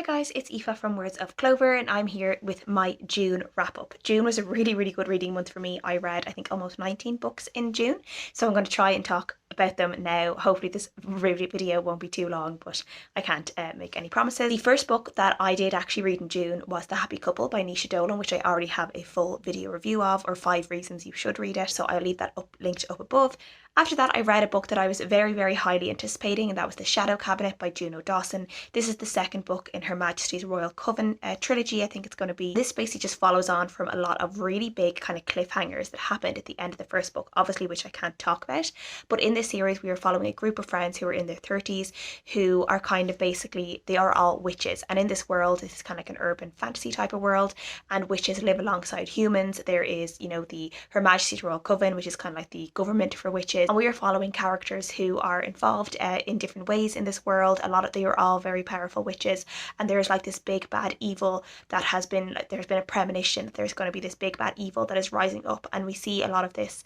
Hi guys, it's Aoife from Words of Clover and I'm here with my June wrap up. June was a really good reading month for me. I read I think almost 19 books in June, so I'm going to try and talk about them now. Hopefully this video won't be too long, but I can't make any promises. The first book that I did actually read in June was The Happy Couple by Dolan, which I already have a full video review of, or 5 reasons you should read it, so I'll leave that linked up above. After that, I read a book that I was very highly anticipating, and that was The Shadow Cabinet by Juno Dawson. This is the second book in Her Majesty's Royal Coven trilogy, I think it's going to be. This basically just follows on from a lot of really big kind of cliffhangers that happened at the end of the first book, obviously, which I can't talk about. But in this series, we are following a group of friends who are in their 30s who are kind of basically, they are all witches. And in this world, this is kind of like an urban fantasy type of world, and witches live alongside humans. There is, you know, the Her Majesty's Royal Coven, which is kind of like the government for witches. And we are following characters who are involved in different ways in this world. They are all very powerful witches, and there's like this big bad evil that has been, there's been a premonition that there's going to be this big bad evil that is rising up, and we see a lot of this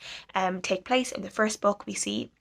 take place in the first book. We see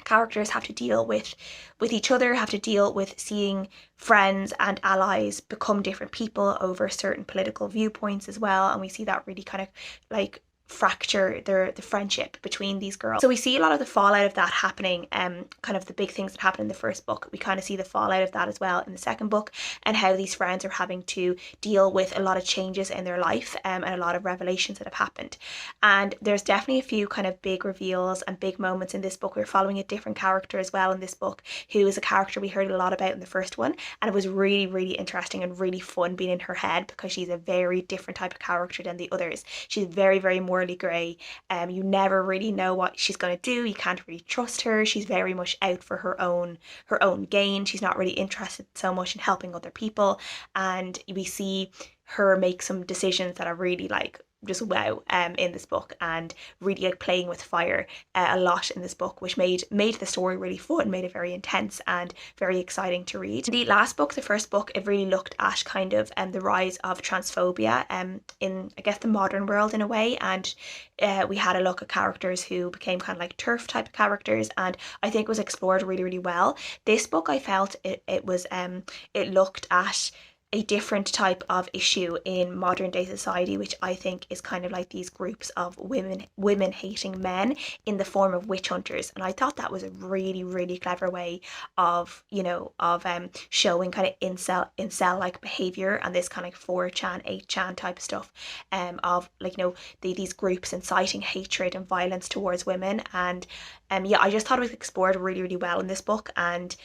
characters have to deal with each other, have to deal with seeing friends and allies become different people over certain political viewpoints as well, and we see that really kind of like fracture the friendship between these girls. So we see a lot of the fallout of that happening, kind of the big things that happen in the first book. We kind of see the fallout of that as well in the second book, and how these friends are having to deal with a lot of changes in their life, and a lot of revelations that have happened. And there's definitely a few kind of big reveals and big moments in this book. We're following a different character as well in this book, who is a character we heard a lot about in the first one, and it was really interesting and really fun being in her head, because she's a very different type of character than the others. She's very morally grey. You never really know what she's going to do. You can't really trust her. She's very much out for her own gain. She's not really interested so much in helping other people, and we see her make some decisions that are really like just wow in this book, and really like playing with fire a lot in this book, which made the story really fun, made it very intense and very exciting to read. The last book, the first book, it really looked at kind of the rise of transphobia in, I guess, the modern world in a way, and we had a look at characters who became kind of like TERF type of characters, and I think it was explored really well. This book, I felt it was it looked at a different type of issue in modern day society, which I think is kind of like these groups of women hating men in the form of witch hunters. And I thought that was a really clever way of, you know, of showing kind of incel like behavior, and this kind of 4chan 8chan type of stuff, of like, you know, these groups inciting hatred and violence towards women. And yeah, I just thought it was explored really well in this book. And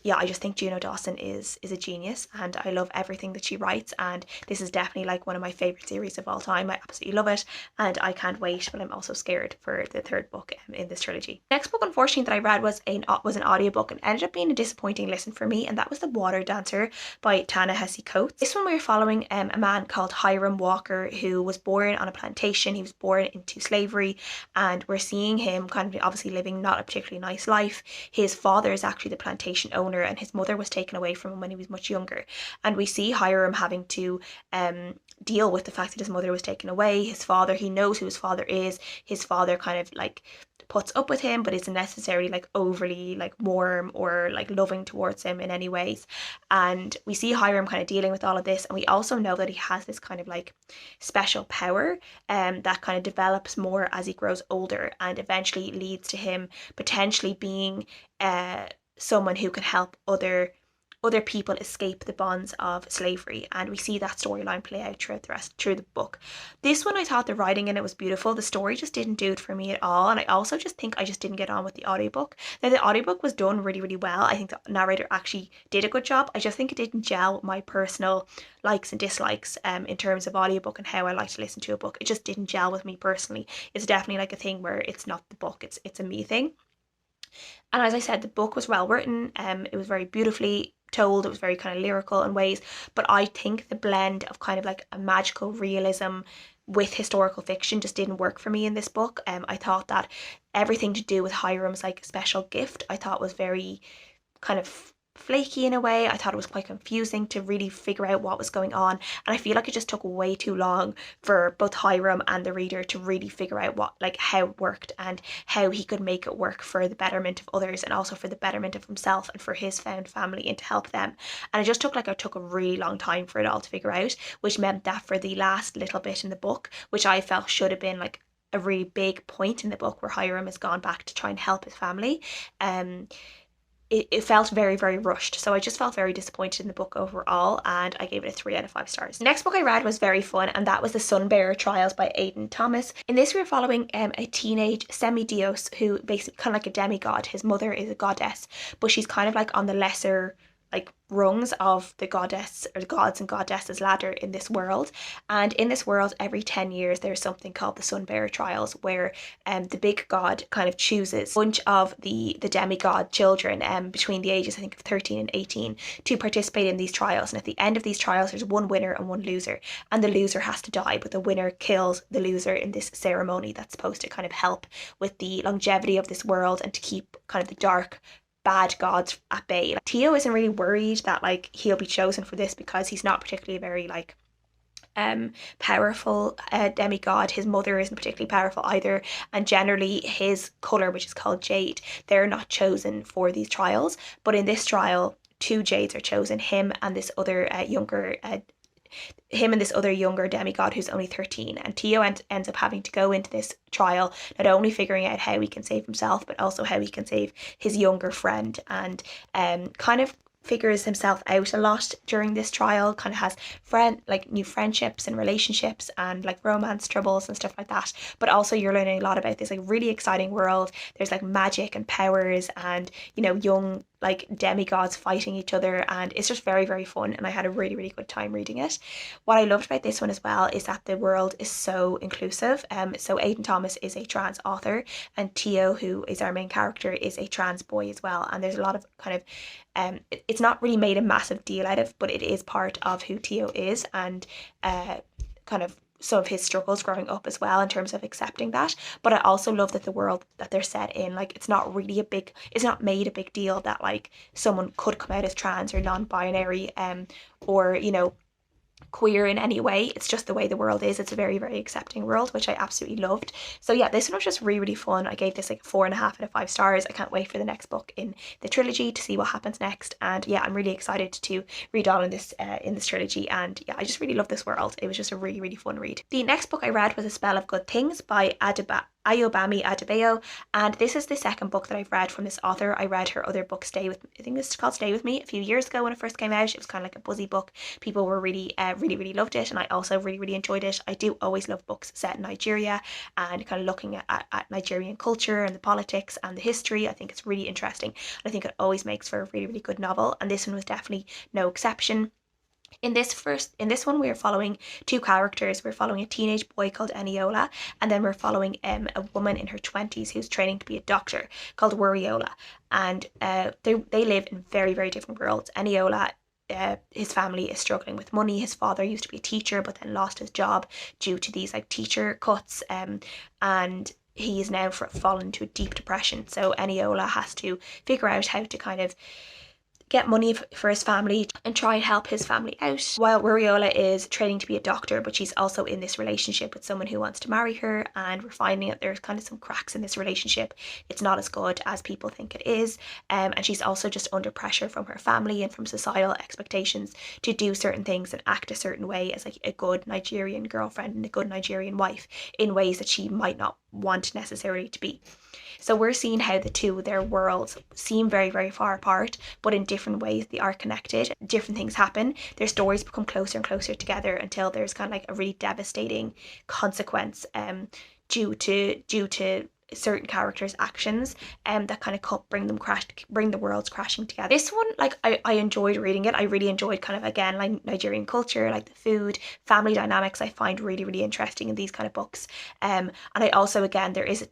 yeah, I just think Juno Dawson is a genius, and I love everything that she writes, and this is definitely like one of my favourite series of all time. I absolutely love it, and I can't wait, but I'm also scared for the third book in this trilogy. Next book, unfortunately, that I read was an audiobook, and ended up being a disappointing listen for me, and that was The Water Dancer by Ta-Nehisi. This one we were following a man called Hiram Walker, who was born on a plantation. He was born into slavery, and we're seeing him kind of obviously living not a particularly nice life. His father is actually the plantation owner, and his mother was taken away from him when he was much younger, and we see Hiram having to deal with the fact that his mother was taken away. His father, he knows who his father is. His father kind of like puts up with him, but isn't necessarily like overly like warm or like loving towards him in any ways. And we see Hiram kind of dealing with all of this, and we also know that he has this kind of like special power that kind of develops more as he grows older, and eventually leads to him potentially being someone who can help other people escape the bonds of slavery. And we see that storyline play out through the book. This one, I thought the writing in it was beautiful. The story just didn't do it for me at all, and I also just think I just didn't get on with the audiobook. Now, the audiobook was done really well. I think the narrator actually did a good job. I just think it didn't gel with my personal likes and dislikes in terms of audiobook and how I like to listen to a book. It just didn't gel with me personally. It's definitely like a thing where it's not the book, it's a me thing. And as I said, the book was well written, it was very beautifully told, it was very kind of lyrical in ways, but I think the blend of kind of like a magical realism with historical fiction just didn't work for me in this book. I thought that everything to do with Hiram's like special gift, I thought was very kind of flaky in a way. I thought it was quite confusing to really figure out what was going on, and I feel like it just took way too long for both Hiram and the reader to really figure out what, like, how it worked and how he could make it work for the betterment of others and also for the betterment of himself and for his found family and to help them. And it just took a really long time for it all to figure out, which meant that for the last little bit in the book, which I felt should have been like a really big point in the book where Hiram has gone back to try and help his family, it felt very, very rushed. So I just felt very disappointed in the book overall, and I gave it a 3 out of 5 stars. The next book I read was very fun, and that was The Sunbearer Trials by Aiden Thomas. In this, we were following a teenage semi-deus who basically kind of like a demigod. His mother is a goddess, but she's kind of like on the lesser like rungs of the goddess or the gods and goddesses ladder in this world. And in this world, every 10 years there's something called the Sunbearer Trials, where the big god kind of chooses a bunch of the demigod children between the ages, I think, of 13 and 18 to participate in these trials. And at the end of these trials there's one winner and one loser, and the loser has to die, but the winner kills the loser in this ceremony that's supposed to kind of help with the longevity of this world and to keep kind of the dark bad gods at bay. Like, Tio isn't really worried that like he'll be chosen for this because he's not particularly very like powerful demigod. His mother isn't particularly powerful either, and generally his colour, which is called jade, they're not chosen for these trials. But in this trial, 2 jades are chosen, him and this other younger demigod who's only 13. And Tio ends up having to go into this trial not only figuring out how he can save himself, but also how he can save his younger friend, and kind of figures himself out a lot during this trial, kind of has new friendships and relationships and like romance troubles and stuff like that. But also you're learning a lot about this like really exciting world. There's like magic and powers and, you know, young like demigods fighting each other, and it's just very, very fun, and I had a really, really good time reading it. What I loved about this one as well is that the world is so inclusive. So Aiden Thomas is a trans author, and Tio, who is our main character, is a trans boy as well, and there's a lot of kind of it's not really made a massive deal out of, but it is part of who Tio is, and kind of some of his struggles growing up as well in terms of accepting that. But I also love that the world that they're set in, like, it's not made a big deal that like someone could come out as trans or non-binary or, you know, queer in any way. It's just the way the world is. It's a very, very accepting world, which I absolutely loved. So yeah, this one was just really, really fun. I gave this like 4.5 out of 5 stars. I can't wait for the next book in the trilogy to see what happens next. And yeah, I'm really excited to read on in this trilogy. And yeah, I just really love this world. It was just a really, really fun read. The next book I read was A Spell of Good Things by Ayobami Adebayo, and this is the second book that I've read from this author. I read her other book, I think it's called Stay With Me, a few years ago when it first came out. It was kind of like a buzzy book. People were really, really loved it, and I also really, really enjoyed it. I do always love books set in Nigeria and kind of looking at Nigerian culture and the politics and the history. I think it's really interesting, and I think it always makes for a really, really good novel, and this one was definitely no exception. In this one, we are following 2 characters. We're following a teenage boy called Eniola, and then we're following a woman in her 20s who's training to be a doctor called Wariola. And they live in very, very different worlds. Eniola, his family is struggling with money. His father used to be a teacher, but then lost his job due to these like teacher cuts, and he is now fallen into a deep depression. So Eniola has to figure out how to kind of get money for his family and try and help his family out, while Wariola is training to be a doctor, but she's also in this relationship with someone who wants to marry her, and we're finding that there's kind of some cracks in this relationship. It's not as good as people think it is, and she's also just under pressure from her family and from societal expectations to do certain things and act a certain way as like a good Nigerian girlfriend and a good Nigerian wife in ways that she might not want necessarily to be. So we're seeing how their worlds seem very, very far apart, but in different ways they are connected. Different things happen. Their stories become closer and closer together until there's kind of like a really devastating consequence due to certain characters' actions that kind of bring the worlds crashing together. This one, like, I enjoyed reading it. I really enjoyed kind of, again, like Nigerian culture, like the food, family dynamics. I find really, really interesting in these kind of books. And I also, again, there is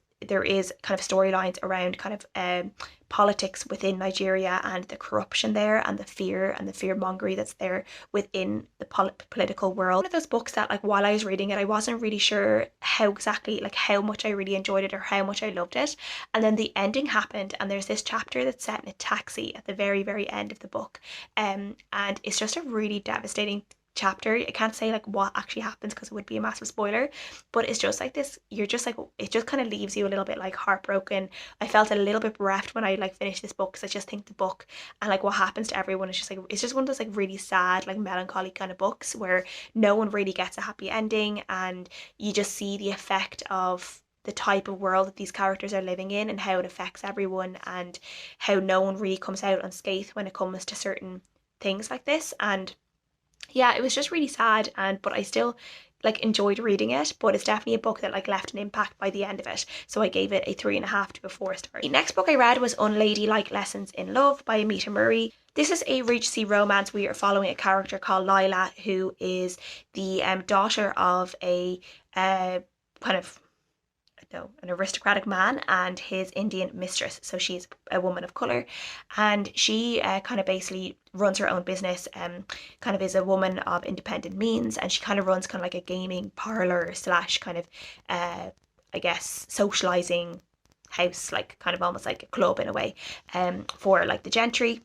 kind of storylines around kind of politics within Nigeria and the corruption there and the fear and the fear-mongery that's there within the political world. One of those books that, like, while I was reading it, I wasn't really sure how exactly, like, how much I really enjoyed it or how much I loved it. And then the ending happened, and there's this chapter that's set in a taxi at the very, very end of the book. And it's just a really devastating chapter. I can't say like what actually happens because it would be a massive spoiler, but it's just like this, you're just like, it just kind of leaves you a little bit like heartbroken. I felt a little bit bereft when I like finished this book, because I just think the book and like what happens to everyone is just like, it's just one of those like really sad, like melancholy kind of books where no one really gets a happy ending, and you just see the effect of the type of world that these characters are living in and how it affects everyone, and how no one really comes out unscathed when it comes to certain things like this. And yeah, it was just really sad, and but I still like enjoyed reading it. But it's definitely a book that like left an impact by the end of it, so I gave it a 3.5 to a 4 star. The next book I read was Unladylike Lessons in Love by Amita Murray. This is a Regency romance. We are following a character called Lila, who is the daughter of a kind of an aristocratic man and his Indian mistress. So she's a woman of colour, and she kind of basically runs her own business, kind of is a woman of independent means, and she kind of runs kind of like a gaming parlour slash kind of I guess socialising house, like kind of almost like a club in a way, for like the gentry.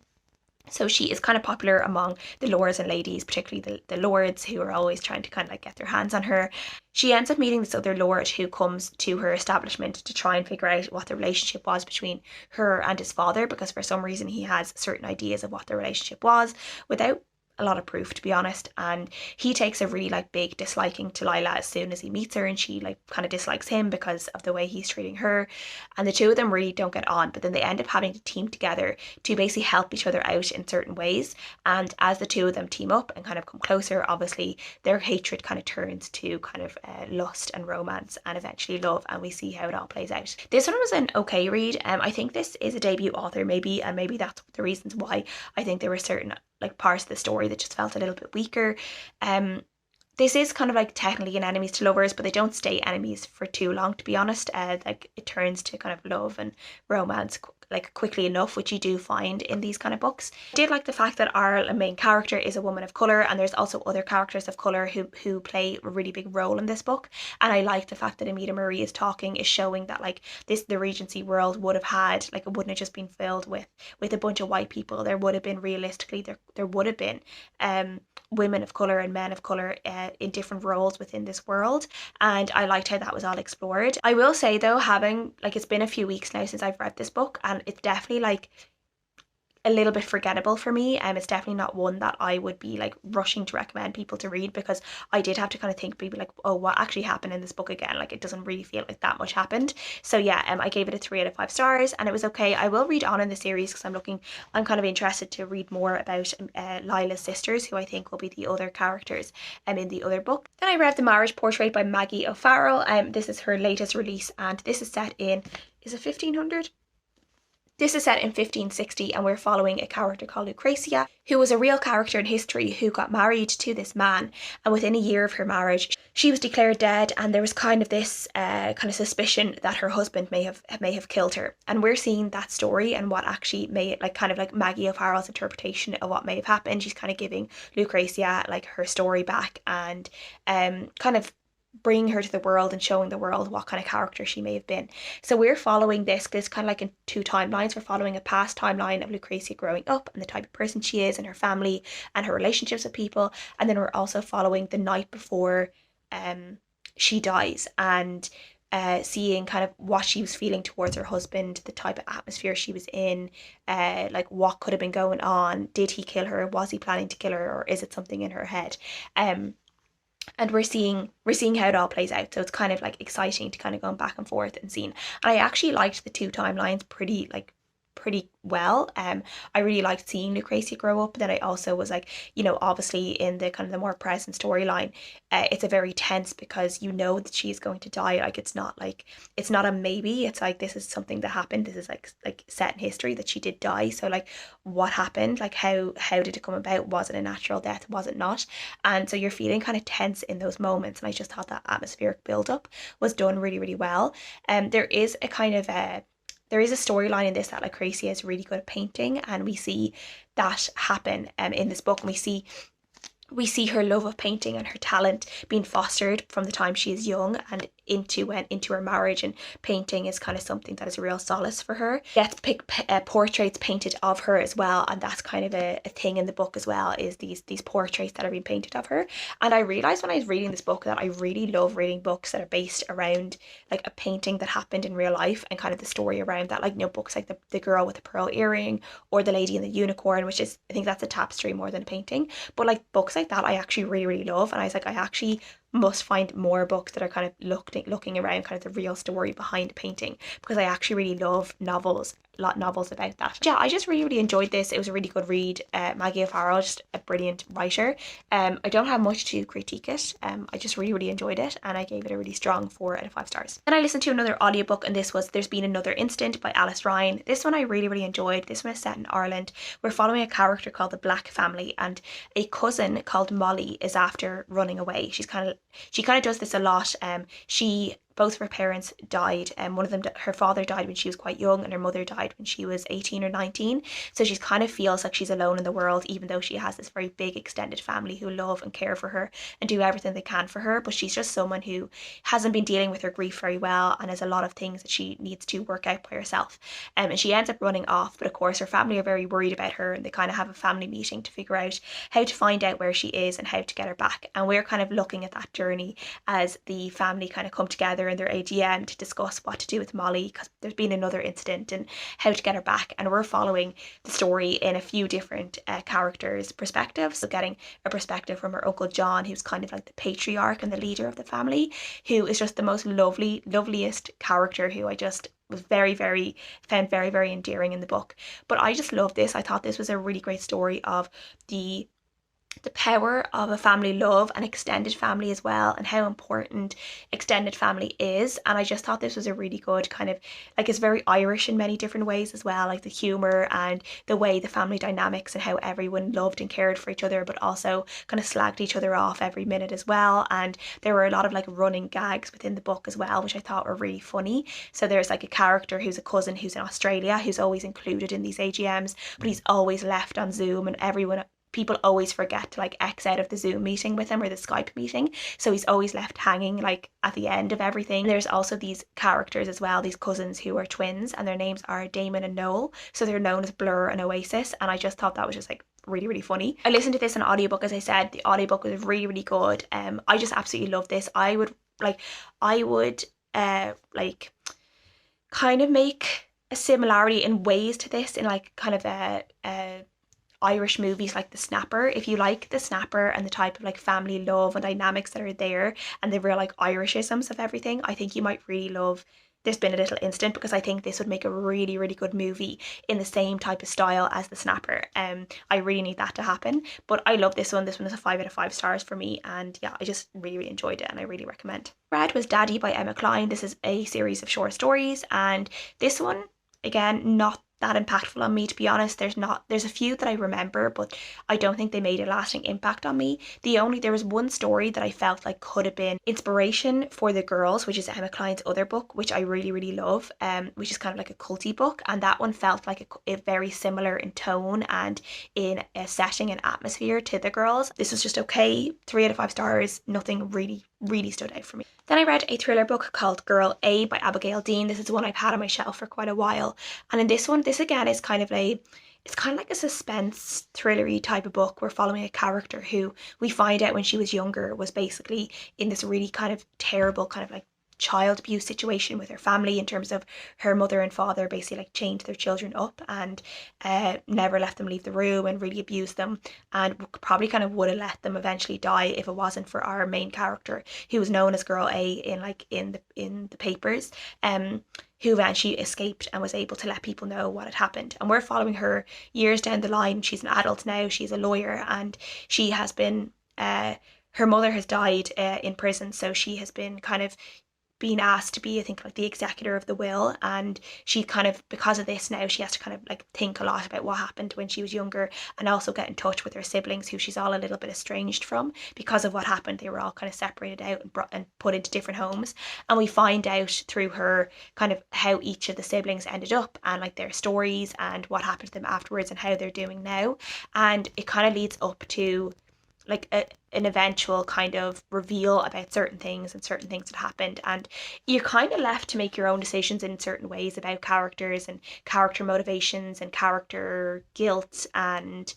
So she is kind of popular among the lords and ladies, particularly the lords, who are always trying to kind of like get their hands on her. She ends up meeting this other lord who comes to her establishment to try and figure out what the relationship was between her and his father, because for some reason he has certain ideas of what the relationship was without a lot of proof, to be honest. And he takes a really like big disliking to Lila as soon as he meets her, and she like kind of dislikes him because of the way he's treating her, and the two of them really don't get on. But then they end up having to team together to basically help each other out in certain ways, and as the two of them team up and kind of come closer, obviously their hatred kind of turns to kind of lust and romance and eventually love, and we see how it all plays out. This one was an okay read. I think this is a debut author maybe, and maybe that's the reasons why I think there were certain like parts of the story that just felt a little bit weaker. This is kind of like technically an enemies to lovers, but they don't stay enemies for too long, to be honest. Like it turns to kind of love and romance like quickly enough, which you do find in these kind of books. I did like the fact that our main character is a woman of colour, and there's also other characters of colour who play a really big role in this book. And I like the fact that Amita Murray is showing that like the Regency world would have had, like, it wouldn't have just been filled with a bunch of white people. There would have been, realistically, there would have been women of colour and men of colour in different roles within this world, and I liked how that was all explored. I will say though, having like, it's been a few weeks now since I've read this book, and it's definitely like a little bit forgettable for me. It's definitely not one that I would be like rushing to recommend people to read, because I did have to kind of think, maybe like, oh, what actually happened in this book again? Like, it doesn't really feel like that much happened. So yeah, I gave it a 3 out of 5 stars, and it was okay. I will read on in the series because I'm kind of interested to read more about Lila's sisters, who I think will be the other characters in the other book. Then I read The Marriage Portrait by Maggie O'Farrell. This is her latest release, and this is set in, is it 1500? This is set in 1560, and we're following a character called Lucrezia, who was a real character in history who got married to this man, and within a year of her marriage she was declared dead, and there was kind of this kind of suspicion that her husband may have killed her. And we're seeing that story and what actually may, like, kind of like Maggie O'Farrell's interpretation of what may have happened. She's kind of giving Lucrezia like her story back, and kind of bringing her to the world and showing the world what kind of character she may have been. So we're following this kind of like in 2 timelines. We're following a past timeline of Lucrezia growing up and the type of person she is and her family and her relationships with people, and then we're also following the night before she dies, and seeing kind of what she was feeling towards her husband, the type of atmosphere she was in, like what could have been going on. Did he kill her? Was he planning to kill her, or is it something in her head? And we're seeing how it all plays out. So it's kind of like exciting to kind of go back and forth and seeing. And I actually liked the 2 timelines pretty well. I really liked seeing Lucrezia grow up. But then I also was like, you know, obviously in the kind of the more present storyline, it's a very tense, because you know that she's going to die. Like, it's not a maybe. It's like, this is something that happened. This is like set in history that she did die. So like, what happened? Like, how did it come about? Was it a natural death? Was it not? And so you're feeling kind of tense in those moments. And I just thought that atmospheric build up was done really, really well. There is a kind of there is a storyline in this that like Gracie is really good at painting, and we see that happen in this book, and we see her love of painting and her talent being fostered from the time she is young and into her marriage, and painting is kind of something that is a real solace for her. Gets portraits painted of her as well, and that's kind of a thing in the book as well, is these portraits that are being painted of her. And I realized when I was reading this book that I really love reading books that are based around like a painting that happened in real life, and kind of the story around that, like, you know, books like the girl with the pearl earring or The Lady and the Unicorn, which is, I think that's a tapestry more than a painting, but like books like that I actually really love. And I was like, I actually must find more books that are kind of looking around kind of the real story behind painting, because I actually really love novels about that. Yeah, I just really enjoyed this. It was a really good read. Maggie O'Farrell, just a brilliant writer. I don't have much to critique it. I just really enjoyed it, and I gave it a really strong 4 out of 5 stars. Then I listened to another audiobook, and this was There's Been Another Incident by Alice Ryan. This one I really enjoyed. This one is set in Ireland. We're following a character called the Black family, and a cousin called Molly is after running away. She kind of does this a lot. Both of her parents died, and one of them, her father died when she was quite young, and her mother died when she was 18 or 19. So she kind of feels like she's alone in the world, even though she has this very big extended family who love and care for her and do everything they can for her. But she's just someone who hasn't been dealing with her grief very well, and has a lot of things that she needs to work out by herself. And she ends up running off, but of course her family are very worried about her, and they kind of have a family meeting to figure out how to find out where she is and how to get her back. And we're kind of looking at that journey as the family kind of come together in their AGM to discuss what to do with Molly, because there's been another incident, and how to get her back. And we're following the story in a few different characters' perspectives. So getting a perspective from her Uncle John, who's kind of like the patriarch and the leader of the family, who is just the most loveliest character, who I just was found very endearing in the book. But I just love this. I thought this was a really great story of the power of a family love and extended family as well, and how important extended family is. And I just thought this was a really good kind of, like, it's very Irish in many different ways as well, like the humour and the way the family dynamics and how everyone loved and cared for each other, but also kind of slagged each other off every minute as well. And there were a lot of like running gags within the book as well, which I thought were really funny. So there's like a character who's a cousin who's in Australia, who's always included in these AGMs, but he's always left on Zoom, and people always forget to like X out of the Zoom meeting with him, or the Skype meeting. So he's always left hanging like at the end of everything. There's also these characters as well, these cousins who are twins, and their names are Damon and Noel. So they're known as Blur and Oasis. And I just thought that was just like really funny. I listened to this in audiobook, as I said. The audiobook was really good. I just absolutely love this. I would kind of make a similarity in ways to this in like kind of a Irish movies like The Snapper. If you like The Snapper and the type of like family love and dynamics that are there, and the real like Irishisms of everything, I think you might really love There's Been a Little Incident, because I think this would make a really good movie in the same type of style as The Snapper. I really need that to happen. But I love this one. This one is a 5 out of 5 stars for me, and yeah, I just really enjoyed it, and I really recommend. Read was Daddy by Emma Cline. This is a series of short stories, and this one, again, not that impactful on me, to be honest. There's a few that I remember, but I don't think they made a lasting impact on me. There was one story that I felt like could have been inspiration for The Girls, which is Emma Cline's other book, which I really love, which is kind of like a culty book, and that one felt like a very similar in tone and in a setting and atmosphere to The Girls. This was just okay, 3 out of 5 stars, nothing really stood out for me. Then I read a thriller book called Girl A by Abigail Dean. This is one I've had on my shelf for quite a while, and in this one, this again is kind of like a suspense thrillery type of book. We're following a character who we find out when she was younger was basically in this really kind of terrible kind of like child abuse situation with her family, in terms of her mother and father basically like chained their children up and never let them leave the room and really abused them, and probably kind of would have let them eventually die if it wasn't for our main character, who was known as Girl A in the papers, who eventually escaped and was able to let people know what had happened. And we're following her years down the line. She's an adult now, she's a lawyer, and she has been her mother has died in prison, so she has been kind of being asked to be, I think, like the executor of the will, and she kind of, because of this now, she has to kind of like think a lot about what happened when she was younger, and also get in touch with her siblings who she's all a little bit estranged from because of what happened. They were all kind of separated out and put into different homes, and we find out through her kind of how each of the siblings ended up and like their stories and what happened to them afterwards and how they're doing now. And it kind of leads up to like an eventual kind of reveal about certain things and certain things that happened, and you're kind of left to make your own decisions in certain ways about characters and character motivations and character guilt and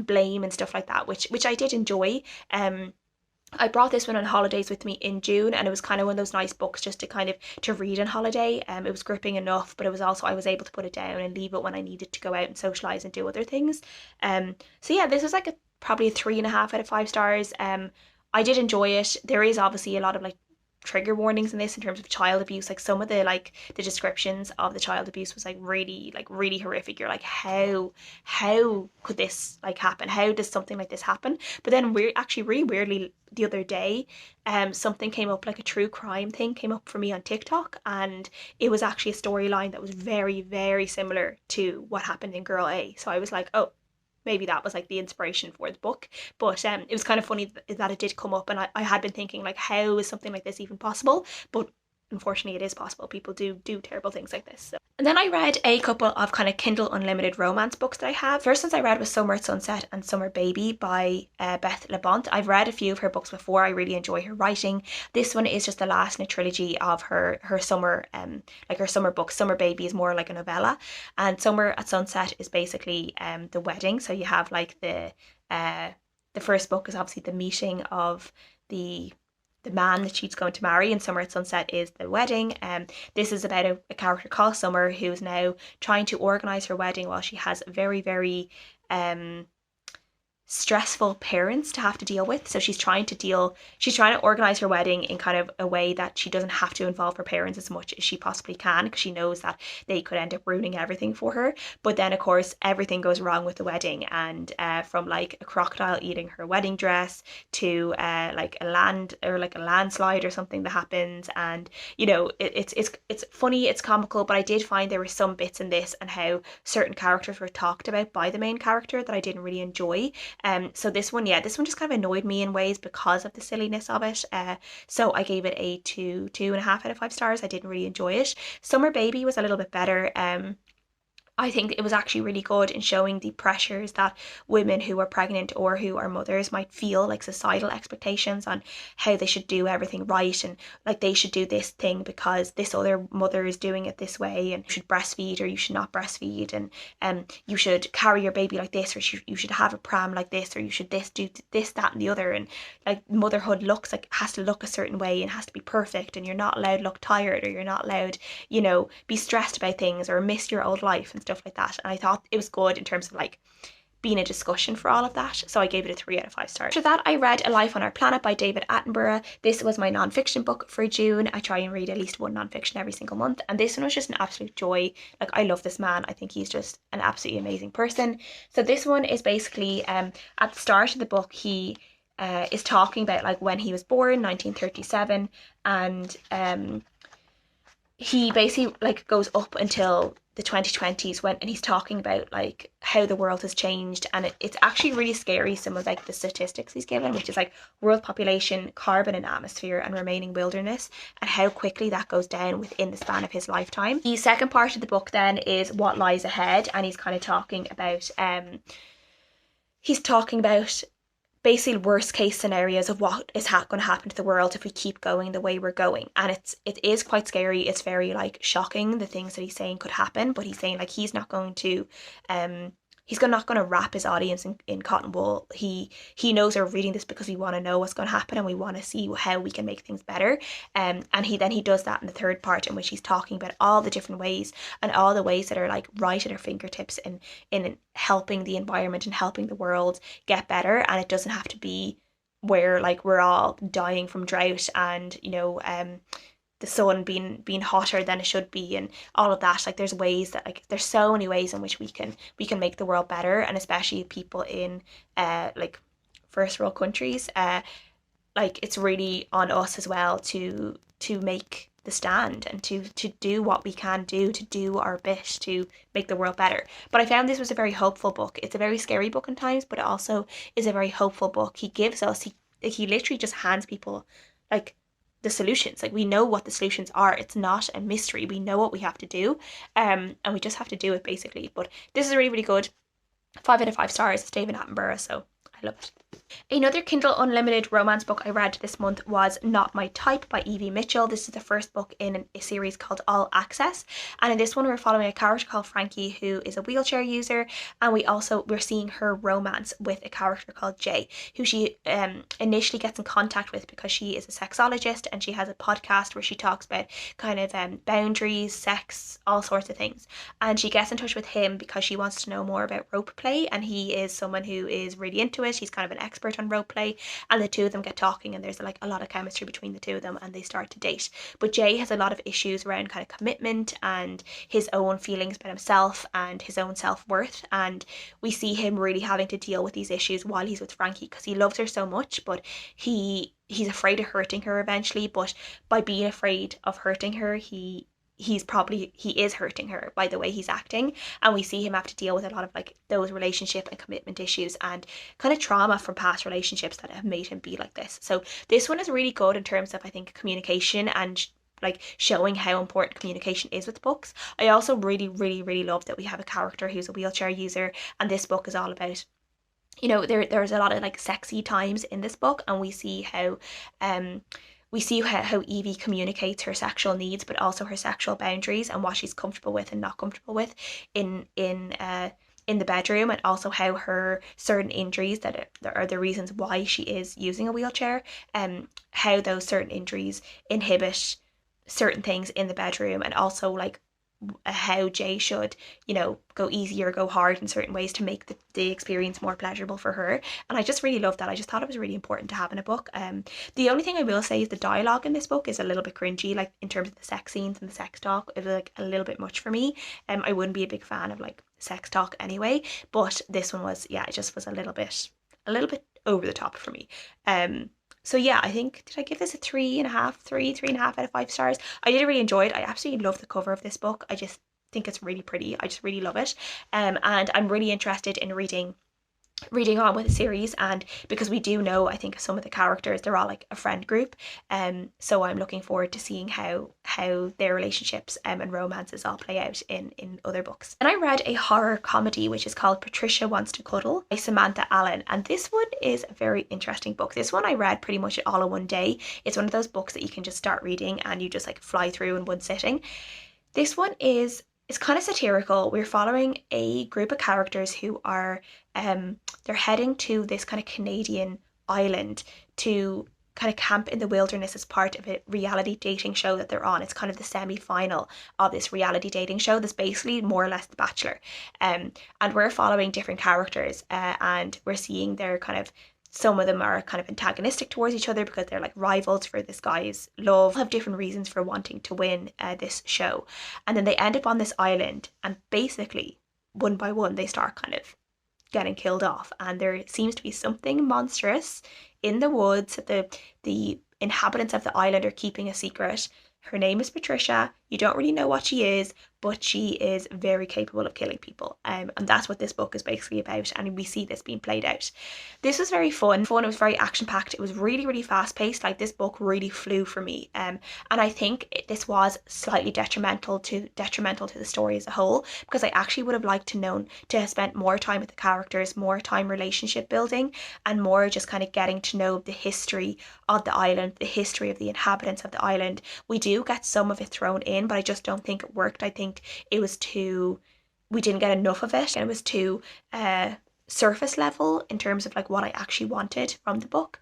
blame and stuff like that, which I did enjoy. I brought this one on holidays with me in June, and it was kind of one of those nice books just to kind of to read on holiday. It was gripping enough, but it was also, I was able to put it down and leave it when I needed to go out and socialize and do other things. So yeah, this was like probably a 3.5 out of 5 stars. I did enjoy it. There is obviously a lot of like trigger warnings in this in terms of child abuse. Like some of the like the descriptions of the child abuse was like really horrific. You're like, how could this like happen? How does something like this happen? But then we're actually really weirdly the other day, something came up, like a true crime thing came up for me on TikTok, and it was actually a storyline that was very similar to what happened in Girl A. So I was like, oh, maybe that was like the inspiration for the book. But it was kind of funny that it did come up, and I had been thinking like, how is something like this even possible? But unfortunately it is possible. People do terrible things like this. So. And then I read a couple of kind of Kindle Unlimited romance books that I have. First ones I read was Summer at Sunset and Summer Baby by Beth LaBonte. I've read a few of her books before. I really enjoy her writing. This one is just the last in a trilogy of her summer like her summer book. Summer Baby is more like a novella, and Summer at Sunset is basically the wedding. So you have like the first book is obviously the meeting of the man that she's going to marry, and Summer at Sunset is the wedding. This is about a character called Summer who's now trying to organise her wedding while she has very stressful parents to have to deal with. So she's trying to organize her wedding in kind of a way that she doesn't have to involve her parents as much as she possibly can, because she knows that they could end up ruining everything for her. But then of course everything goes wrong with the wedding, and from like a crocodile eating her wedding dress to like a landslide or something that happens. And you know, it's funny, it's comical, but I did find there were some bits in this and how certain characters were talked about by the main character that I didn't really enjoy. So this one just kind of annoyed me in ways because of the silliness of it. So I gave it a 2.5 out of 5 stars. I didn't really enjoy it. Summer Baby was a little bit better. I think it was actually really good in showing the pressures that women who are pregnant or who are mothers might feel, like societal expectations on how they should do everything right, and like they should do this thing because this other mother is doing it this way, and you should breastfeed or you should not breastfeed, and you should carry your baby like this, or you should have a pram like this, or you should do this, that and the other. And like motherhood has to look a certain way and has to be perfect, and you're not allowed to look tired, or you're not allowed, you know, be stressed about things or miss your old life and stuff like that. And I thought it was good in terms of like being a discussion for all of that. So I gave it a 3 out of 5 stars. After that, I read A Life on Our Planet by David Attenborough. This was my non-fiction book for June. I try and read at least one non-fiction every single month, and this one was just an absolute joy. Like, I love this man. I think he's just an absolutely amazing person. So this one is basically at the start of the book, he is talking about like when he was born, 1937, and he basically like goes up until the 2020s and he's talking about like how the world has changed, and it's actually really scary, some of like the statistics he's given, which is like world population, carbon and atmosphere, and remaining wilderness, and how quickly that goes down within the span of his lifetime. The second part of the book then is What Lies Ahead, and he's kind of talking about basically worst case scenarios of what is going to happen to the world if we keep going the way we're going. And it is quite scary. It's very like shocking, the things that he's saying could happen, but he's saying like he's not going to not going to wrap his audience in cotton wool. He knows they're reading this because we want to know what's going to happen and we want to see how we can make things better. And he does that in the third part, in which he's talking about all the different ways and all the ways that are like right at our fingertips in helping the environment and helping the world get better. And it doesn't have to be where like we're all dying from drought and, you know, the sun being hotter than it should be and all of that. Like there's ways that like there's so many ways in which we can make the world better, and especially people in like first world countries, like it's really on us as well to make the stand and to do what we can do, to do our bit to make the world better. But I found this was a very hopeful book. It's a very scary book in times, but it also is a very hopeful book. He gives us, he literally just hands people like the solutions. Like, we know what the solutions are. It's not a mystery. We know what we have to do, and we just have to do it, basically. But this is really, really good. 5 out of 5 stars. It's David Attenborough, so I love it. Another Kindle Unlimited romance book I read this month was Not My Type by Evie Mitchell. This is the first book in a series called All Access, and in this one we're following a character called Frankie who is a wheelchair user, and we're seeing her romance with a character called Jay, who she initially gets in contact with because she is a sexologist and she has a podcast where she talks about kind of boundaries, sex, all sorts of things. And she gets in touch with him because she wants to know more about rope play, and he is someone who is really into it. He's kind of an expert on rope play, and the two of them get talking, and there's like a lot of chemistry between the two of them, and they start to date. But Jay has a lot of issues around kind of commitment and his own feelings about himself and his own self-worth, and we see him really having to deal with these issues while he's with Frankie because he loves her so much, but he's afraid of hurting her eventually. But by being afraid of hurting her, he is hurting her by the way he's acting, and we see him have to deal with a lot of like those relationship and commitment issues and kind of trauma from past relationships that have made him be like this. So this one is really good in terms of, I think, communication and like showing how important communication is with books. I also really, really, really love that we have a character who's a wheelchair user, and this book is all about, you know, there's a lot of like sexy times in this book, and we see how Evie communicates her sexual needs, but also her sexual boundaries and what she's comfortable with and not comfortable with in the bedroom, and also how her certain injuries that are the reasons why she is using a wheelchair, how those certain injuries inhibit certain things in the bedroom, and also like how Jay should, you know, go easy or go hard in certain ways to make the experience more pleasurable for her. And I just really love that. I just thought it was really important to have in a book. The only thing I will say is the dialogue in this book is a little bit cringy, like in terms of the sex scenes and the sex talk. It was like a little bit much for me. I wouldn't be a big fan of like sex talk anyway, but this one was, yeah, it just was a little bit over the top for me. So yeah, I think, did I give this a 3.5 out of 5 stars? I did really enjoy it. I absolutely love the cover of this book. I just think it's really pretty. I just really love it. And I'm really interested in reading on with the series, and because we do know, I think, some of the characters, they're all like a friend group, so I'm looking forward to seeing how their relationships and romances all play out in other books. And I read a horror comedy which is called Patricia Wants to Cuddle by Samantha Allen, and this one is a very interesting book. This one I read pretty much all in one day. It's one of those books that you can just start reading and you just like fly through in one sitting. This one is, it's kind of satirical. We're following a group of characters who are they're heading to this kind of Canadian island to kind of camp in the wilderness as part of a reality dating show that they're on. It's kind of the semi-final of this reality dating show that's basically more or less The Bachelor. And we're following different characters, and we're seeing their kind of, some of them are kind of antagonistic towards each other because they're like rivals for this guy's love, have different reasons for wanting to win this show. And then they end up on this island, and basically one by one they start kind of getting killed off, and there seems to be something monstrous in the woods that the inhabitants of the island are keeping a secret. Her name is Patricia. You don't really know what she is, but she is very capable of killing people. And that's what this book is basically about. And we see this being played out. This was very fun. It was very action-packed. It was really, really fast-paced. Like, this book really flew for me. And I think this was slightly detrimental to the story as a whole, because I actually would have liked to have spent more time with the characters, more time relationship building, and more just kind of getting to know the history of the island, the history of the inhabitants of the island. We do get some of it thrown in, but I just don't think it worked. I think it was we didn't get enough of it, and it was too surface level in terms of like what I actually wanted from the book.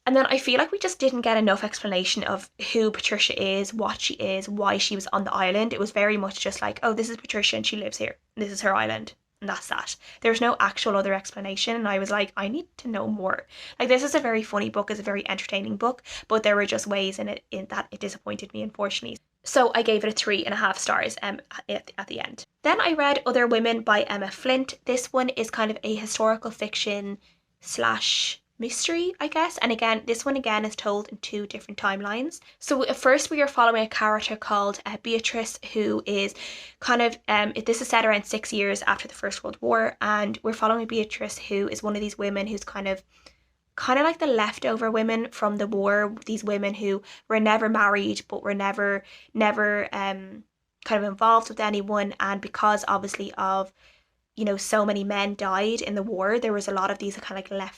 And then I feel like we just didn't get enough explanation of who Patricia is, what she is, why she was on the island. It was very much just like, oh, this is Patricia and she lives here. This is her island. And that's that. There's no actual other explanation, and I was like, I need to know more. Like, this is a very funny book, it's a very entertaining book, but there were just ways in that it disappointed me, unfortunately. So I gave it a 3.5 stars at the end. Then I read Other Women by Emma Flint. This one is kind of a historical fiction slash mystery, I guess. And again, this one again is told in 2 different timelines. So at first we are following a character called Beatrice, who is kind of this is set around 6 years after the First World War, and we're following Beatrice, who is one of these women who's kind of like the leftover women from the war, these women who were never married but were never kind of involved with anyone. And because obviously of, you know, so many men died in the war, there was a lot of these kind of like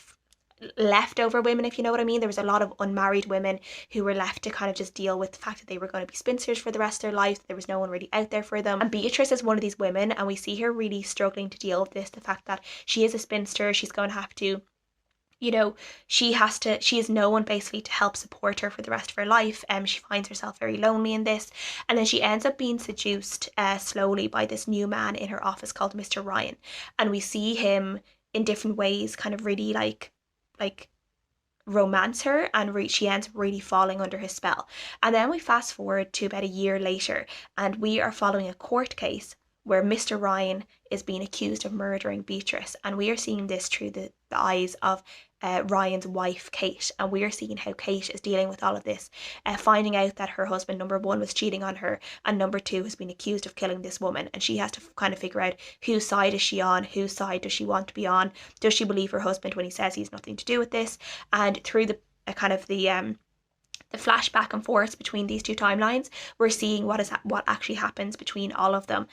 leftover women, if you know what I mean. There was a lot of unmarried women who were left to kind of just deal with the fact that they were going to be spinsters for the rest of their life. There was no one really out there for them. And Beatrice is one of these women, and we see her really struggling to deal with this, the fact that she is a spinster. She's going to have to, you know, she has no one basically to help support her for the rest of her life. She finds herself very lonely in this, and then she ends up being seduced slowly by this new man in her office called Mr. Ryan, and we see him in different ways kind of really like romance her, and she ends up really falling under his spell. And then we fast forward to about a year later, and we are following a court case where Mr. Ryan is being accused of murdering Beatrice, and we are seeing this through the eyes of Ryan's wife, Kate, and we are seeing how Kate is dealing with all of this, finding out that her husband, number one, was cheating on her, and number two, has been accused of killing this woman, and she has to kind of figure out whose side is she on, whose side does she want to be on, does she believe her husband when he says he's nothing to do with this. And through the kind of the flash back and forth between these 2 timelines, we're seeing what actually happens between all of them.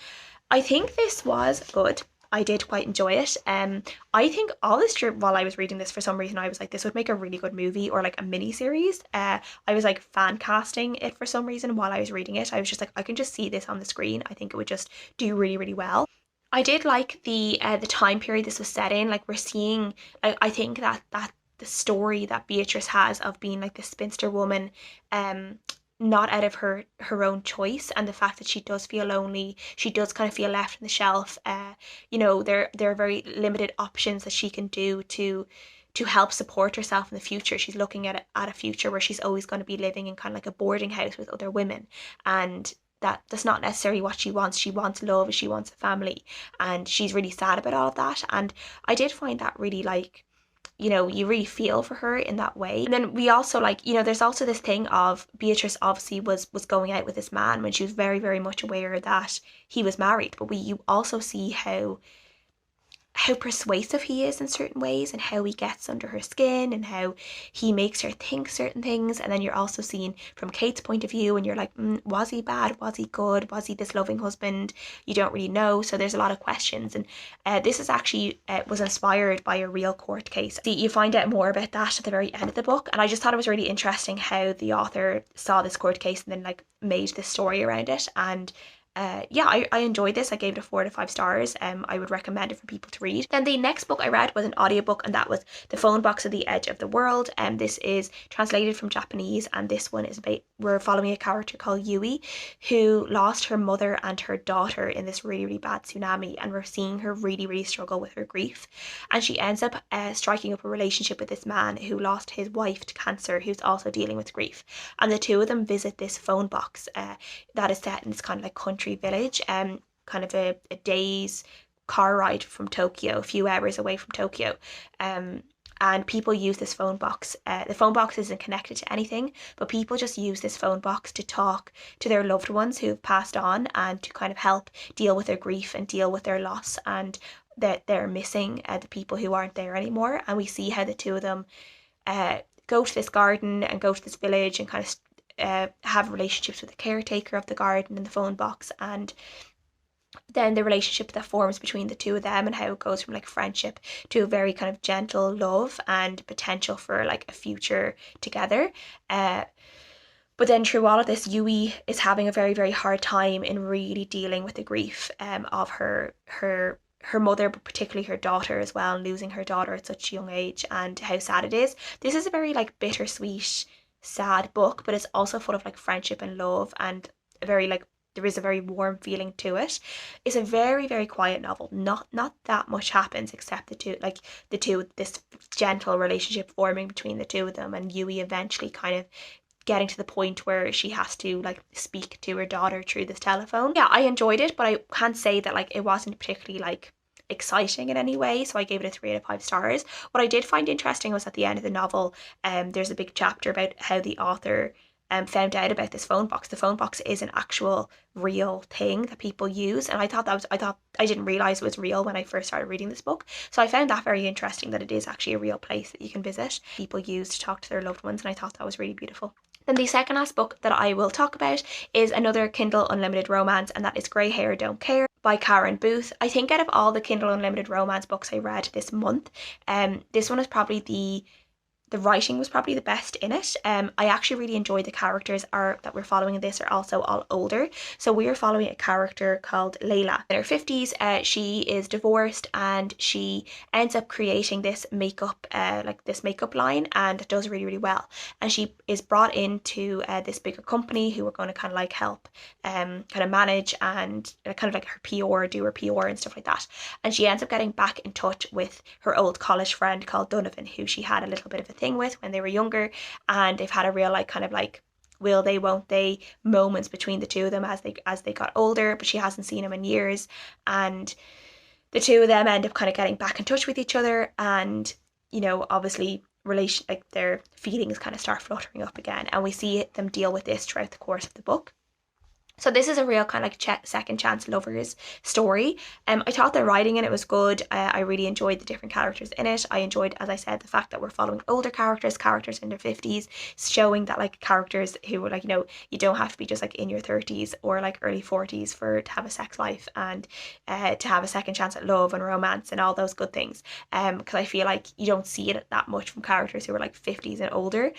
I think this was good. I did quite enjoy it. I think all this trip, while I was reading this, for some reason I was like, this would make a really good movie or like a mini series. I was like fan casting it for some reason while I was reading it. I was just like, I can just see this on the screen. I think it would just do really, really well. I did like the time period this was set in. Like, we're seeing, I think that the story that Beatrice has of being like the spinster woman, not out of her own choice, and the fact that she does feel lonely, she does kind of feel left on the shelf. You know, there are very limited options that she can do to help support herself in the future. She's looking at a future where she's always going to be living in kind of like a boarding house with other women, and that's not necessarily what she wants. She wants love, she wants a family, and she's really sad about all of that. And I did find that really, like, you know, you really feel for her in that way. And then we also, like, you know, there's also this thing of Beatrice obviously was going out with this man when she was very, very much aware that he was married, but you also see how persuasive he is in certain ways, and how he gets under her skin, and how he makes her think certain things. And then you're also seeing from Kate's point of view, and you're like, was he bad? Was he good? Was he this loving husband? You don't really know. So there's a lot of questions. And this is actually was inspired by a real court case. See, you find out more about that at the very end of the book, and I just thought it was really interesting how the author saw this court case and then like made this story around it. And yeah, I enjoyed this. I gave it a 4 to 5 stars. I would recommend it for people to read. Then the next book I read was an audiobook, and that was The Phonebox at the Edge of the World. This is translated from Japanese, and this one is about, we're following a character called Yui, who lost her mother and her daughter in this really, really bad tsunami, and we're seeing her really, really struggle with her grief. And she ends up striking up a relationship with this man who lost his wife to cancer, who's also dealing with grief. And the two of them visit this phone box that is set in this kind of like country village, kind of a day's car ride from Tokyo, a few hours away from Tokyo. And people use this phone box. The phone box isn't connected to anything, but people just use this phone box to talk to their loved ones who have passed on, and to kind of help deal with their grief and deal with their loss, and that they're missing the people who aren't there anymore. And we see how the two of them go to this garden and go to this village and kind of have relationships with the caretaker of the garden and the phone box, and then the relationship that forms between the two of them, and how it goes from like friendship to a very kind of gentle love and potential for like a future together. But then through all of this, Yui is having a very, very hard time in really dealing with the grief of her mother, but particularly her daughter as well, and losing her daughter at such a young age, and how sad it is. This is a very like bittersweet, sad book, but it's also full of like friendship and love, and a very like, there is a very warm feeling to it. It's a very, very quiet novel. Not that much happens, except this gentle relationship forming between the two of them, and Yui eventually kind of getting to the point where she has to like speak to her daughter through this telephone. Yeah, I enjoyed it, but I can't say that like it wasn't particularly like exciting in any way, so I gave it a 3 out of 5 stars. What I did find interesting was at the end of the novel, there's a big chapter about how the author found out about this phone box. The phone box is an actual real thing that people use, and I didn't realize it was real when I first started reading this book. So I found that very interesting, that it is actually a real place that you can visit, people use to talk to their loved ones, and I thought that was really beautiful. Then the second last book that I will talk about is another Kindle Unlimited romance, and that is Grey Hair Don't Care by Karen Booth. I think out of all the Kindle Unlimited romance books I read this month, this one is probably the writing was probably the best in it. I actually really enjoyed the characters that we're following in this are also all older. So we are following a character called Layla. In her 50s, she is divorced and she ends up creating this makeup line, and it does really, really well. And she is brought into this bigger company who are going to kind of like help kind of manage and kind of like her PR, do her PR and stuff like that. And she ends up getting back in touch with her old college friend called Donovan, who she had a little bit of a thing with when they were younger, and they've had a real like kind of like will they won't they moments between the two of them as they got older, but she hasn't seen him in years, and the two of them end up kind of getting back in touch with each other, and obviously their feelings kind of start fluttering up again, and we see them deal with this throughout the course of the book. So this is a real kind of like second chance lovers story. I thought the writing in it was good. I really enjoyed the different characters in it. I enjoyed, as I said, the fact that we're following older characters in their 50s, showing that like characters who were like, you don't have to be just like in your 30s or like early 40s to have a sex life and to have a second chance at love and romance and all those good things. Because I feel like you don't see it that much from characters who are like 50s and older.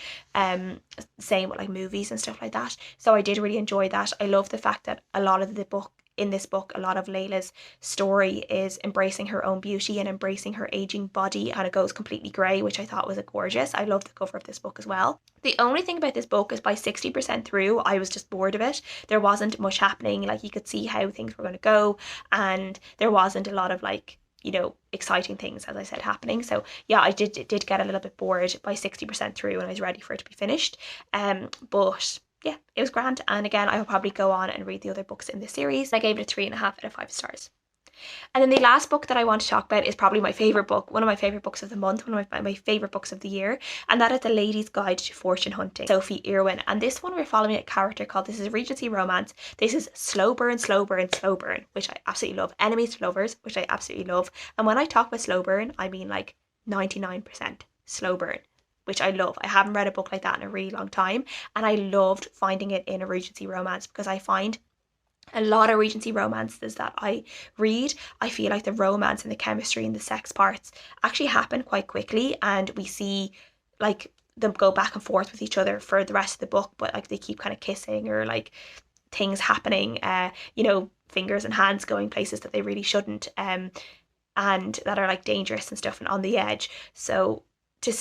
Same with like movies and stuff like that. So I did really enjoy that. I love the fact that a lot of a lot of Layla's story is embracing her own beauty and embracing her aging body, and it goes completely grey, which I thought was gorgeous. I love the cover of this book as well. The only thing about this book is by 60% through, I was just bored of it. There wasn't much happening. Like, you could see how things were going to go, and there wasn't a lot of like, exciting things, as I said, happening. So yeah, I did get a little bit bored by 60% through, and I was ready for it to be finished. But yeah, it was grand. And again, I will probably go on and read the other books in the series. I gave it a 3.5 out of 5 stars. And then the last book that I want to talk about is probably my favourite book, one of my favourite books of the month, one of my favourite books of the year, and that is The Lady's Guide to Fortune Hunting, Sophie Irwin. And this one we're following a character called, this is a Regency romance, this is Slow Burn, which I absolutely love, Enemies to Lovers, which I absolutely love. And when I talk about slow burn, I mean like 99% slow burn, which I love. I haven't read a book like that in a really long time, and I loved finding it in a Regency romance, because I find a lot of Regency romances that I read, I feel like the romance and the chemistry and the sex parts actually happen quite quickly, and we see like them go back and forth with each other for the rest of the book, but like they keep kind of kissing or like things happening, fingers and hands going places that they really shouldn't, and that are like dangerous and stuff and on the edge. So to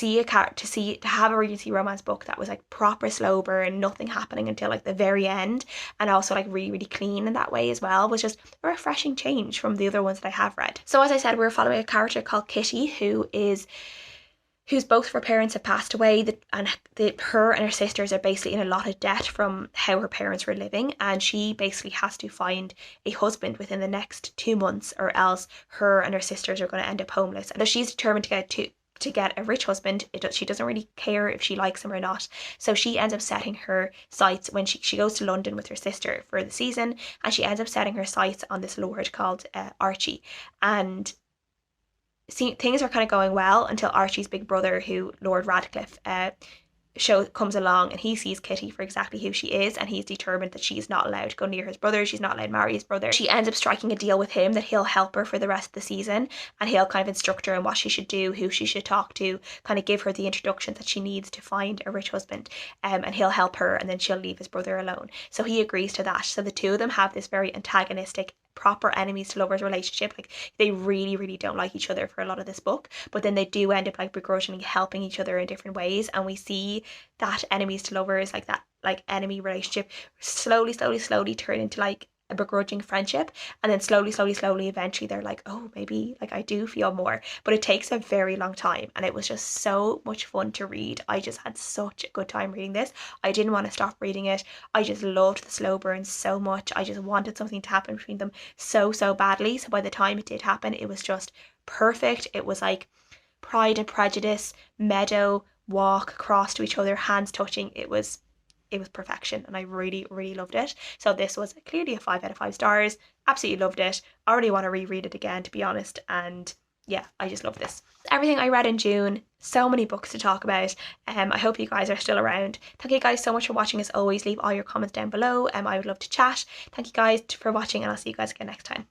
have a Regency romance book that was like proper slow burn, nothing happening until like the very end, and also like really, really clean in that way as well, was just a refreshing change from the other ones that I have read. So as I said, we're following a character called Kitty whose both of her parents have passed away, her and her sisters are basically in a lot of debt from how her parents were living, and she basically has to find a husband within the next 2 months, or else her and her sisters are going to end up homeless. And she's determined to get a rich husband. She doesn't really care if she likes him or not. So she ends up setting her sights when she goes to London with her sister for the season, and she ends up setting her sights on this lord called Archie. And things are kind of going well until Archie's big brother, who Lord Radcliffe, comes along, and he sees Kitty for exactly who she is, and he's determined that she's not allowed to go near his brother, she's not allowed to marry his brother. She ends up striking a deal with him that he'll help her for the rest of the season, and he'll kind of instruct her on what she should do, who she should talk to, kind of give her the introductions that she needs to find a rich husband, and he'll help her, and then she'll leave his brother alone. So he agrees to that. So the two of them have this very antagonistic, proper enemies to lovers relationship. Like, they really, really don't like each other for a lot of this book, but then they do end up like begrudgingly helping each other in different ways, and we see that enemies to lovers, like that like enemy relationship slowly turn into like a begrudging friendship, and then slowly eventually they're like, oh, maybe like I do feel more, but it takes a very long time, and it was just so much fun to read. I just had such a good time reading this. I didn't want to stop reading it. I just loved the slow burns so much. I just wanted something to happen between them so badly. So by the time it did happen, it was just perfect. It was like Pride and Prejudice, meadow, walk across to each other, hands touching. It was perfection, and I really loved it. So this was clearly a 5 out of 5 stars. Absolutely loved it. I already want to reread it again, to be honest. And yeah, I just love this. Everything I read in June. So many books to talk about. I hope you guys are still around. Thank you guys so much for watching. As always, leave all your comments down below. I would love to chat. Thank you guys for watching, and I'll see you guys again next time.